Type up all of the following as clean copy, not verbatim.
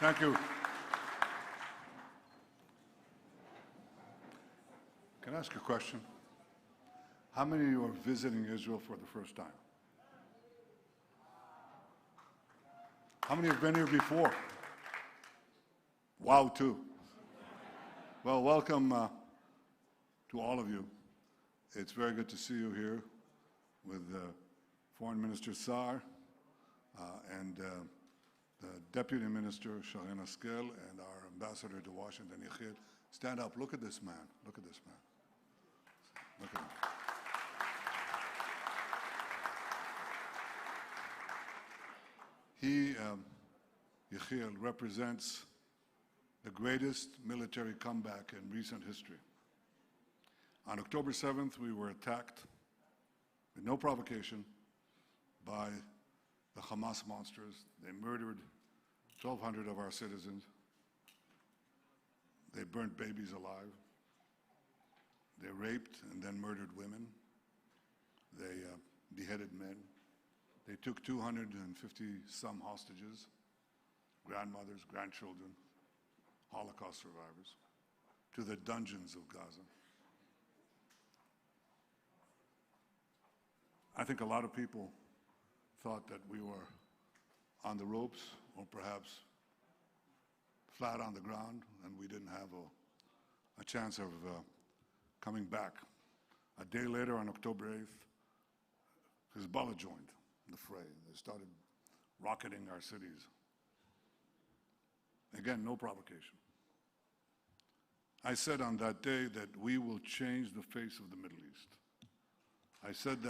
Thank you. Can I ask a question? How many of you are visiting Israel for the first time? How many have been here before? Wow, two. Well, welcome to all of you. It's very good to see you here with Foreign Minister Saar and the Deputy Minister Sharren Haskel and our Ambassador to Washington, Yechiel. Stand up. Look at this man. Look at this man. Look at him. He, Yechiel, represents the greatest military comeback in recent history. On October 7th, we were attacked with no provocation by the Hamas monsters. They murdered 1,200 of our citizens. They burnt babies alive. They raped and then murdered women. They beheaded men. They took 250-some hostages, grandmothers, grandchildren, Holocaust survivors, to the dungeons of Gaza. I think a lot of people thought that we were on the ropes or perhaps flat on the ground and we didn't have a chance of coming back. A day later, on October 8th, Hezbollah joined the fray. They started rocketing our cities. Again, no provocation. I said on that day that we will change the face of the Middle East. I said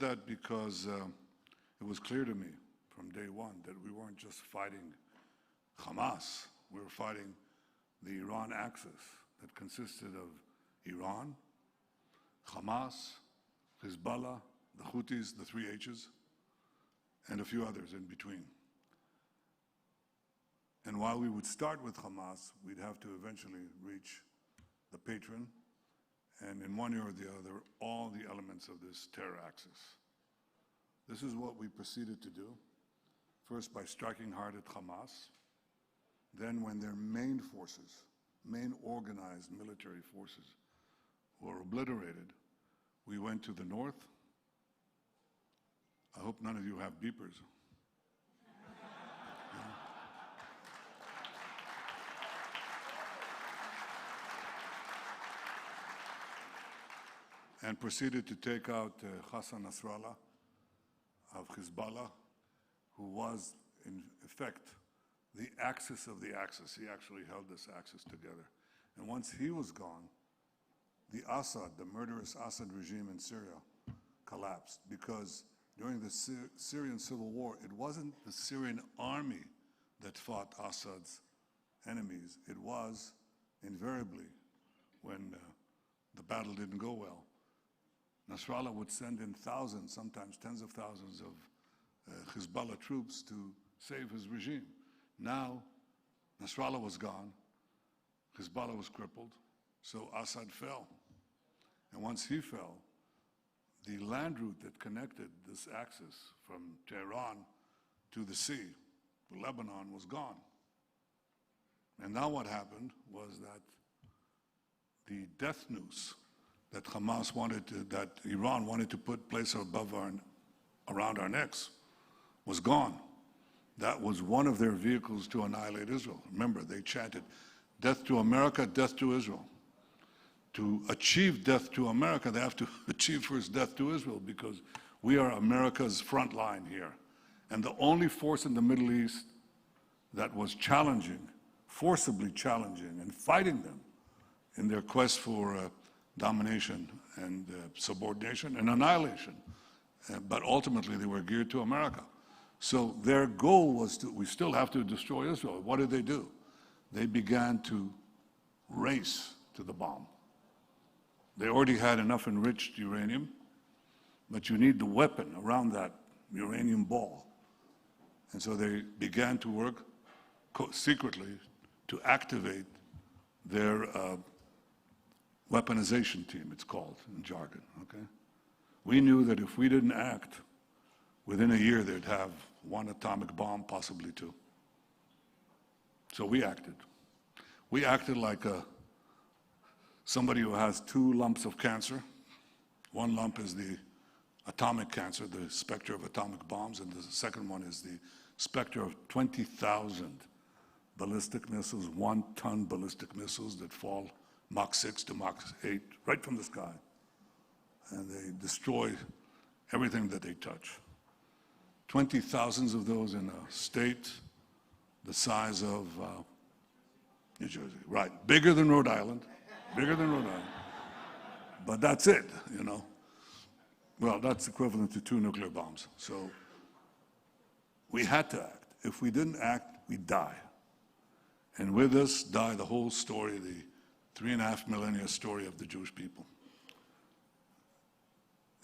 that because it was clear to me from day one that we weren't just fighting Hamas, we were fighting the Iran axis that consisted of Iran, Hamas, Hezbollah, the Houthis, the three H's, and a few others in between. And while we would start with Hamas, we'd have to eventually reach the patron, and in one way or the other, all the elements of this terror axis. This is what we proceeded to do, first by striking hard at Hamas, then when their main forces, main organized military forces, were obliterated, we went to the north. I hope none of you have beepers. And proceeded to take out Hassan Nasrallah of Hezbollah, who was, in effect, the axis of the axis. He actually held this axis together. And once he was gone, the Assad, the murderous Assad regime in Syria, collapsed because during the Syrian civil war, it wasn't the Syrian army that fought Assad's enemies. It was, invariably, when the battle didn't go well, Nasrallah would send in thousands, sometimes tens of thousands of Hezbollah troops to save his regime. Now, Nasrallah was gone, Hezbollah was crippled, so Assad fell. And once he fell, the land route that connected this axis from Tehran to the sea, to Lebanon, was gone. And now what happened was that the death noose that Hamas wanted to, that Iran wanted to place around our necks, was gone. That was one of their vehicles to annihilate Israel. Remember, they chanted, "Death to America, death to Israel." To achieve death to America, they have to achieve first death to Israel, because we are America's front line here. And the only force in the Middle East that was challenging, forcibly challenging, and fighting them in their quest for domination and subordination and annihilation. But ultimately, they were geared to America. So their goal was to, we still have to destroy Israel. What did they do? They began to race to the bomb. They already had enough enriched uranium, but you need the weapon around that uranium ball. And so they began to work secretly to activate their weaponization team, it's called in jargon, okay? We knew that if we didn't act, within a year they'd have one atomic bomb, possibly two. So we acted. We acted like somebody who has two lumps of cancer. One lump is the atomic cancer, the specter of atomic bombs, and the second one is the specter of 20,000 ballistic missiles, 1-ton ballistic missiles that fall Mach 6 to Mach 8 right from the sky. And they destroy everything that they touch. 20,000 of those in a state the size of New Jersey, right? Bigger than Rhode Island, bigger than Rhode Island. But that's it, you know. Well, that's equivalent to 2 nuclear bombs. So we had to act. If we didn't act, we'd die. And with us die the whole story, the 3.5-millennia story of the Jewish people.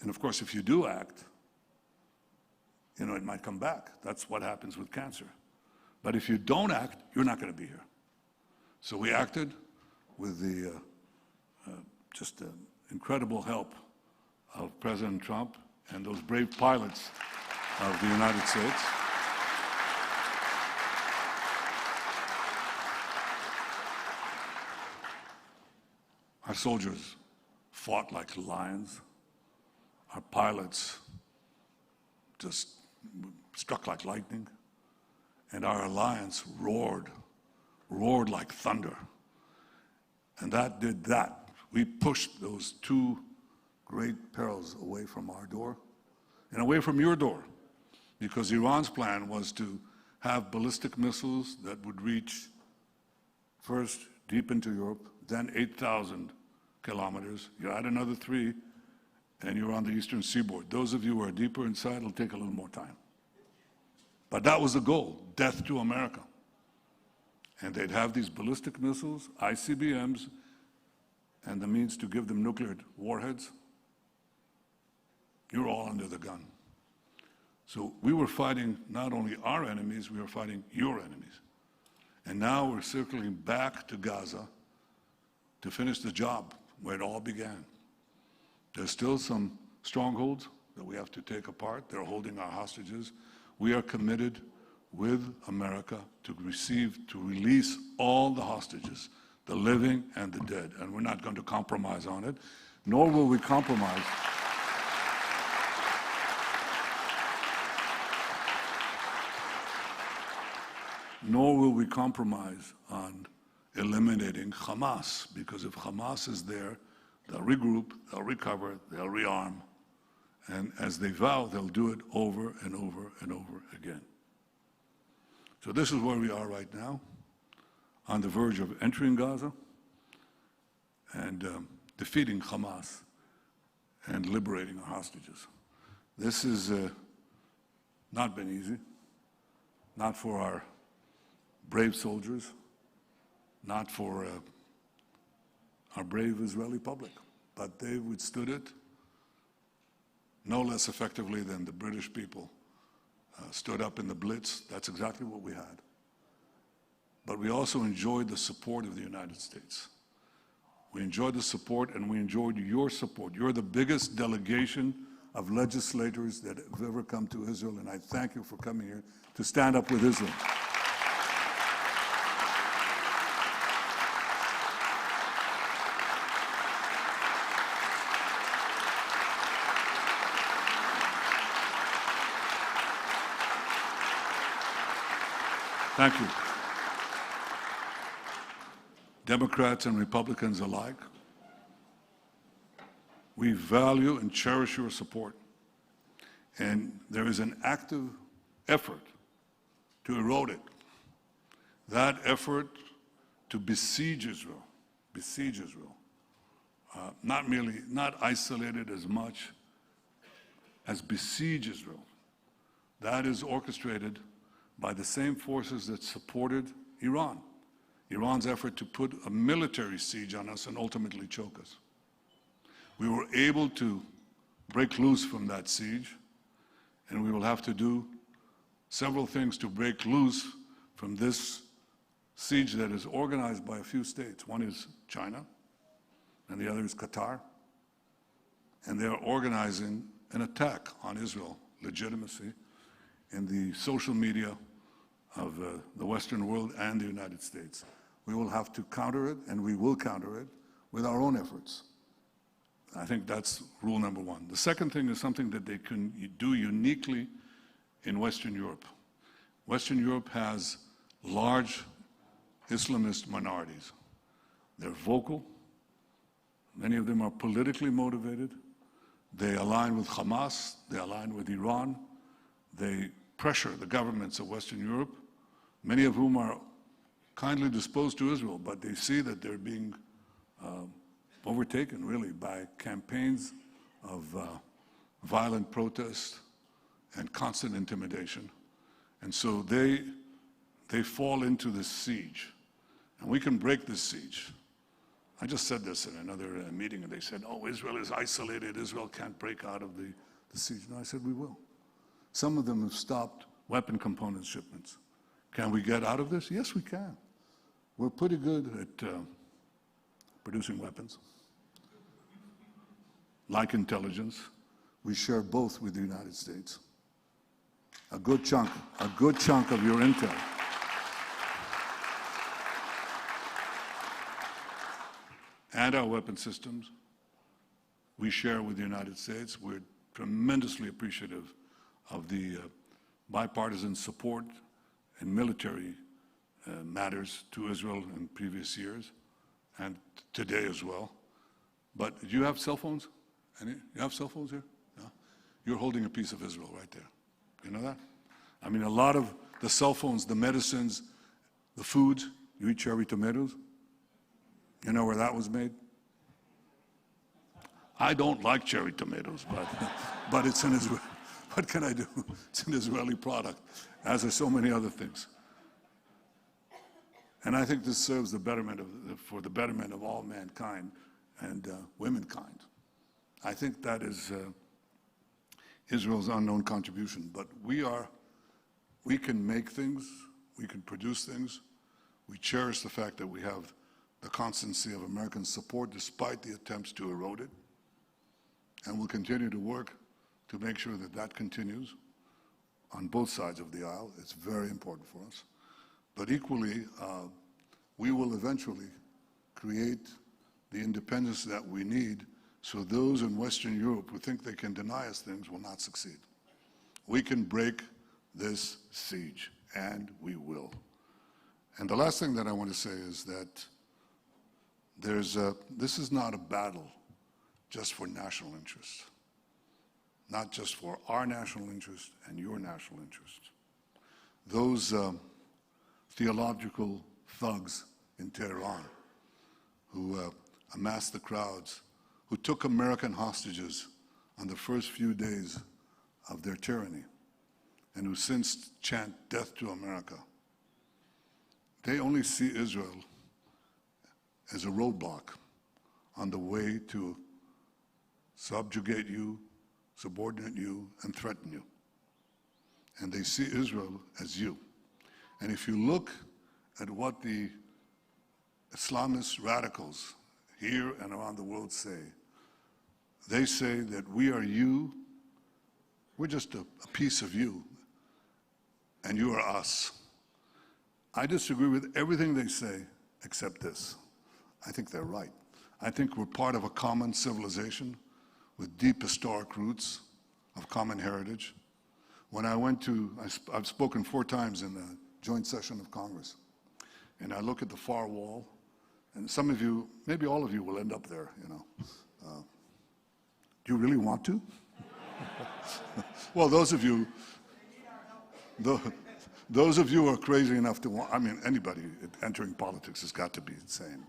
And of course, if you do act, you know, it might come back. That's what happens with cancer. But if you don't act, you're not going to be here. So we acted with the just incredible help of President Trump and those brave pilots of the United States. Our soldiers fought like lions. Our pilots just struck like lightning. And our alliance roared like thunder. And that did that. We pushed those two great perils away from our door and away from your door, because Iran's plan was to have ballistic missiles that would reach first deep into Europe, then 8,000 kilometers. You add another 3, and you're on the eastern seaboard. Those of you who are deeper inside, it'll take a little more time. But that was the goal, death to America. And they'd have these ballistic missiles, ICBMs, and the means to give them nuclear warheads. You're all under the gun. So we were fighting not only our enemies, we were fighting your enemies. And now we're circling back to Gaza to finish the job where it all began. There's still some strongholds that we have to take apart. They're holding our hostages. We are committed with America to release all the hostages, the living and the dead. And we're not going to compromise on it, nor will we compromise. Nor will we compromise on eliminating Hamas, because if Hamas is there, they'll regroup, they'll recover, they'll rearm. And as they vow, they'll do it over and over and over again. So this is where we are right now, on the verge of entering Gaza and defeating Hamas and liberating our hostages. This has not been easy, not for our brave soldiers, not for our brave Israeli public, but they withstood it no less effectively than the British people stood up in the Blitz. That's exactly what we had. But we also enjoyed the support of the United States. We enjoyed the support, and we enjoyed your support. You're the biggest delegation of legislators that have ever come to Israel, and I thank you for coming here to stand up with Israel. Thank you. Democrats and Republicans alike, we value and cherish your support. And there is an active effort to erode it. That effort to besiege Israel, not isolated as much as besiege Israel. That is orchestrated by the same forces that supported Iran. Iran's effort to put a military siege on us and ultimately choke us. We were able to break loose from that siege, and we will have to do several things to break loose from this siege that is organized by a few states. One is China, and the other is Qatar. and they're organizing an attack on Israel legitimacy in the social media of the Western world and the United States. We will have to counter it, and we will counter it with our own efforts. I think that's rule number one. The second thing is something that they can do uniquely in Western Europe. Western Europe has large Islamist minorities. They're vocal. Many of them are politically motivated. They align with Hamas. They align with Iran. They pressure the governments of Western Europe, many of whom are kindly disposed to Israel, but they see that they're being overtaken, really, by campaigns of violent protest and constant intimidation. And so they fall into this siege. And we can break this siege. I just said this in another meeting, and they said, oh, Israel is isolated. Israel can't break out of the siege. No, I said, we will. Some of them have stopped weapon component shipments. Can we get out of this? Yes, we can. We're pretty good at producing weapons. Like intelligence, we share both with the United States. A good chunk of your intel. And our weapon systems, we share with the United States. We're tremendously appreciative of the bipartisan support in military matters to Israel in previous years and today as well. But do you have cell phones? You have cell phones here? No? You're holding a piece of Israel right there. You know that? I mean, a lot of the cell phones, the medicines, the foods, you eat cherry tomatoes? You know where that was made? I don't like cherry tomatoes, but it's an Israeli. What can I do? It's an Israeli product, as are so many other things. And I think this serves the betterment for the betterment of all mankind and womankind. I think that is Israel's unknown contribution. But we can make things, we can produce things. We cherish the fact that we have the constancy of American support despite the attempts to erode it. And we'll continue to work to make sure that that continues on both sides of the aisle. It's very important for us. But equally, we will eventually create the independence that we need so those in Western Europe who think they can deny us things will not succeed. We can break this siege, and we will. And the last thing that I want to say is that this is not a battle just for national interest, not just for our national interest and your national interest. Those theological thugs in Tehran who amassed the crowds, who took American hostages on the first few days of their tyranny, and who since chant death to America, they only see Israel as a roadblock on the way to subjugate you, subordinate you, and threaten you. And they see Israel as you. And if you look at what the Islamist radicals here and around the world say, they say that we are you, we're just a piece of you, and you are us. I disagree with everything they say except this. I think they're right. I think we're part of a common civilization with deep historic roots of common heritage. When I went to, I've spoken 4 times in the joint session of Congress, and I look at the far wall, and some of you, maybe all of you will end up there, you know. Do you really want to? Well, those of you who are crazy enough to want, I mean, anybody entering politics has got to be insane,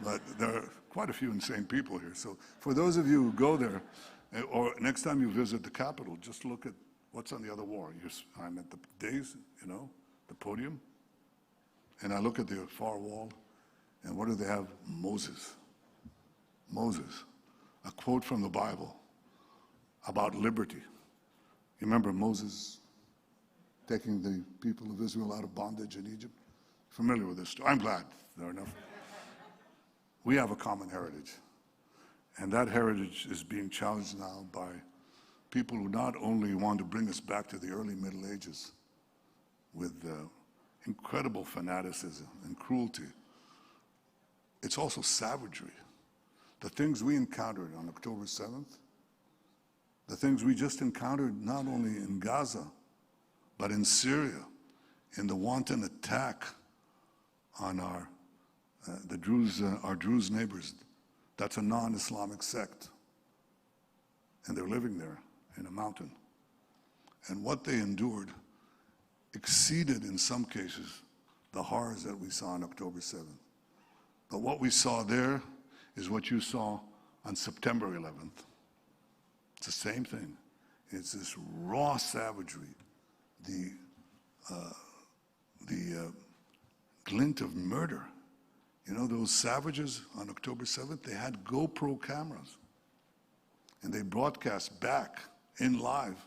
but there are quite a few insane people here. So for those of you who go there, or next time you visit the Capitol, just look at what's on the other wall. I'm at the dais, you know, the podium, and I look at the far wall, and what do they have? Moses. Moses. A quote from the Bible about liberty. You remember Moses taking the people of Israel out of bondage in Egypt? Familiar with this story? I'm glad there are enough. We have a common heritage. And that heritage is being challenged now by people who not only want to bring us back to the early Middle Ages with incredible fanaticism and cruelty, it's also savagery. The things we encountered on October 7th, the things we just encountered not only in Gaza, but in Syria, in the wanton attack on our Druze neighbors. That's a non-Islamic sect, and they're living there in a mountain. And what they endured exceeded, in some cases, the horrors that we saw on October 7th. But what we saw there is what you saw on September 11th. It's the same thing. It's this raw savagery, the glint of murder. You know, those savages on October 7th, they had GoPro cameras. And they broadcast back in live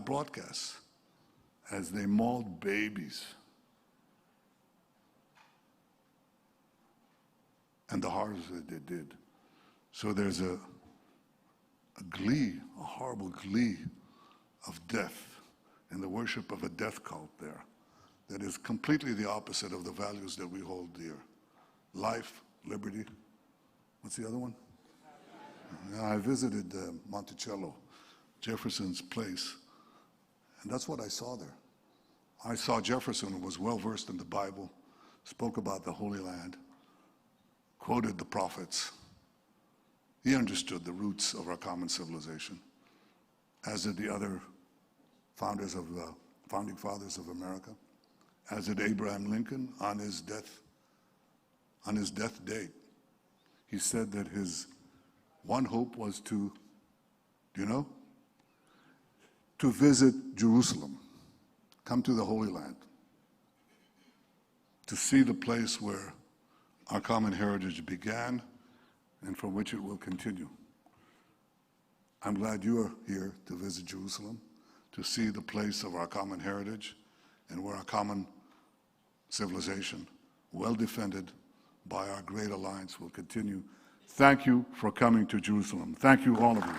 broadcasts as they mauled babies. And the horrors that they did. So there's a glee, a horrible glee of death and the worship of a death cult there that is completely the opposite of the values that we hold dear. Life, liberty. What's the other one? I visited Monticello, Jefferson's place, and that's what I saw there. I saw Jefferson, who was well-versed in the Bible, spoke about the Holy Land, quoted the prophets. He understood the roots of our common civilization, as did the other founding fathers of America, as did Abraham Lincoln on his death date. He said that his one hope was to, to visit Jerusalem, come to the Holy Land, to see the place where our common heritage began and from which it will continue. I'm glad you are here to visit Jerusalem, to see the place of our common heritage and where our common civilization, well defended by our great alliance, will continue. Thank you for coming to Jerusalem. Thank you, all of you.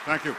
Thank you.